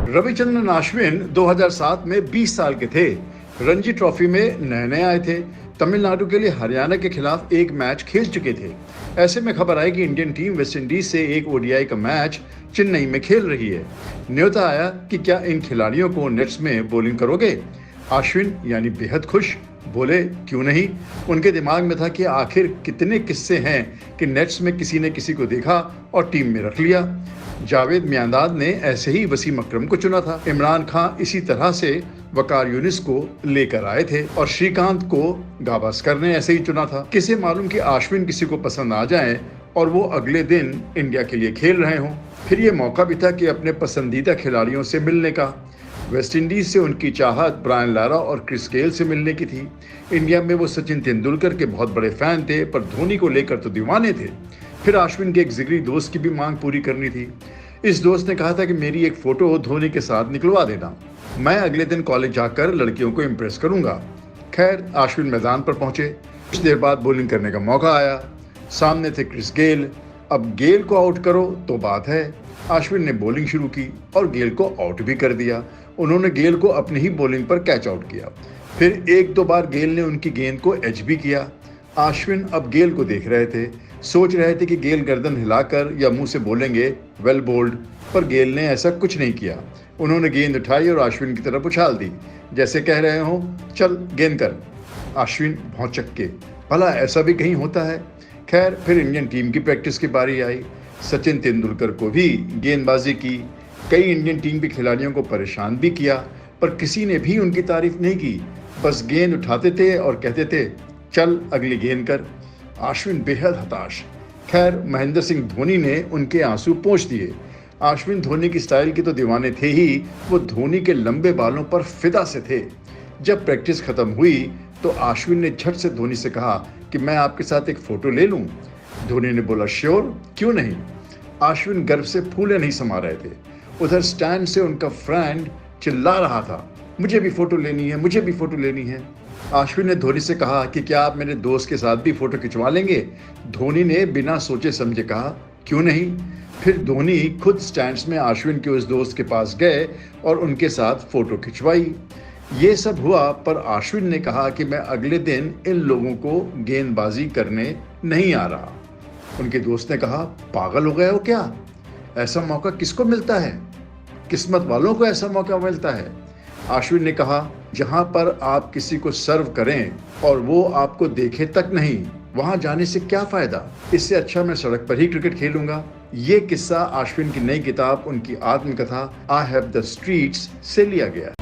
रविचंद्रन अश्विन 2007 में 20 साल के थे। रणजी ट्रॉफी में नए नए आए थे। तमिलनाडु के लिए हरियाणा के खिलाफ एक मैच खेल चुके थे। ऐसे में खबर आई कि इंडियन टीम वेस्टइंडीज से एक ओडीआई का मैच चेन्नई में खेल रही है। न्योता आया कि क्या इन खिलाड़ियों को नेट्स में बॉलिंग करोगे। अश्विन यानी बेहद खुश, बोले क्यों नहीं। उनके दिमाग में था कि आखिर कितने किस्से हैं कि नेट्स में किसी ने किसी को देखा और टीम में रख लिया। जावेद मियांदाद ने ऐसे ही वसीम अकरम को चुना था। इमरान खान इसी तरह से वकार यूनिस को लेकर आए थे और श्रीकांत को गावस्कर ने ऐसे ही चुना था। किसे मालूम कि अश्विन किसी को पसंद आ जाए और वो अगले दिन इंडिया के लिए खेल रहे हों। फिर ये मौका भी था कि अपने पसंदीदा खिलाड़ियों से मिलने का। वेस्टइंडीज से उनकी चाहत ब्रायन लारा और क्रिस गेल से मिलने की थी। इंडिया में वो सचिन तेंदुलकर के बहुत बड़े फैन थे, पर धोनी को लेकर तो दीवाने थे। फिर अश्विन के एक जिगरी दोस्त की भी मांग पूरी करनी थी। इस दोस्त ने कहा था कि मेरी एक फोटो धोनी के साथ निकलवा देना, मैं अगले दिन कॉलेज जाकर लड़कियों को इम्प्रेस करूंगा। खैर, अश्विन मैदान पर पहुंचे। कुछ देर बाद बॉलिंग करने का मौका आया। सामने थे क्रिस गेल। अब गेल को आउट करो तो बात है। अश्विन ने बॉलिंग शुरू की और गेल को आउट भी कर दिया। उन्होंने गेल को अपनी ही बॉलिंग पर कैच आउट किया। फिर एक दो बार गेल ने उनकी गेंद को एज भी किया। अश्विन अब गेल को देख रहे थे, सोच रहे थे कि गेल गर्दन हिलाकर या मुंह से बोलेंगे वेल बोल्ड, पर गेल ने ऐसा कुछ नहीं किया। उन्होंने गेंद उठाई और अश्विन की तरफ उछाल दी, जैसे कह रहे हो चल गेंद कर। अश्विन भौचक्के के, भला ऐसा भी कहीं होता है। खैर, फिर इंडियन टीम की प्रैक्टिस की बारी आई। सचिन तेंदुलकर को भी गेंदबाजी की। कई इंडियन टीम के खिलाड़ियों को परेशान भी किया, पर किसी ने भी उनकी तारीफ नहीं की। बस गेंद उठाते थे और कहते थे चल अगली गेंद कर। अश्विन बेहद हताश। खैर, महेंद्र सिंह धोनी ने उनके आंसू पोंछ दिए। अश्विन धोनी की स्टाइल के तो दीवाने थे ही, वो धोनी के लंबे बालों पर फिदा से थे। जब प्रैक्टिस खत्म हुई तो अश्विन ने झट से धोनी से कहा कि मैं आपके साथ एक फोटो ले लूं। धोनी ने बोला श्योर, क्यों नहीं। अश्विन गर्व से फूले नहीं समा रहे थे। उधर स्टैंड से उनका फ्रेंड चिल्ला रहा था, मुझे भी फोटो लेनी है, मुझे भी फोटो लेनी है। अश्विन ने धोनी से कहा कि क्या आप मेरे दोस्त के साथ भी फोटो खिंचवा लेंगे। धोनी ने बिना सोचे समझे कहा क्यों नहीं। फिर धोनी खुद स्टैंड्स में अश्विन के उस दोस्त के पास गए और उनके साथ फोटो खिंचवाई। ये सब हुआ, पर अश्विन ने कहा कि मैं अगले दिन इन लोगों को गेंदबाजी करने नहीं आ रहा। उनके दोस्त ने कहा पागल हो गए हो क्या, ऐसा मौका किसको मिलता है, किस्मत वालों को ऐसा मौका मिलता है। अश्विन ने कहा जहां पर आप किसी को सर्व करें और वो आपको देखे तक नहीं, वहां जाने से क्या फायदा, इससे अच्छा मैं सड़क पर ही क्रिकेट खेलूंगा। ये किस्सा अश्विन की नई किताब उनकी आत्मकथा आई हैव द स्ट्रीट्स से लिया गया है।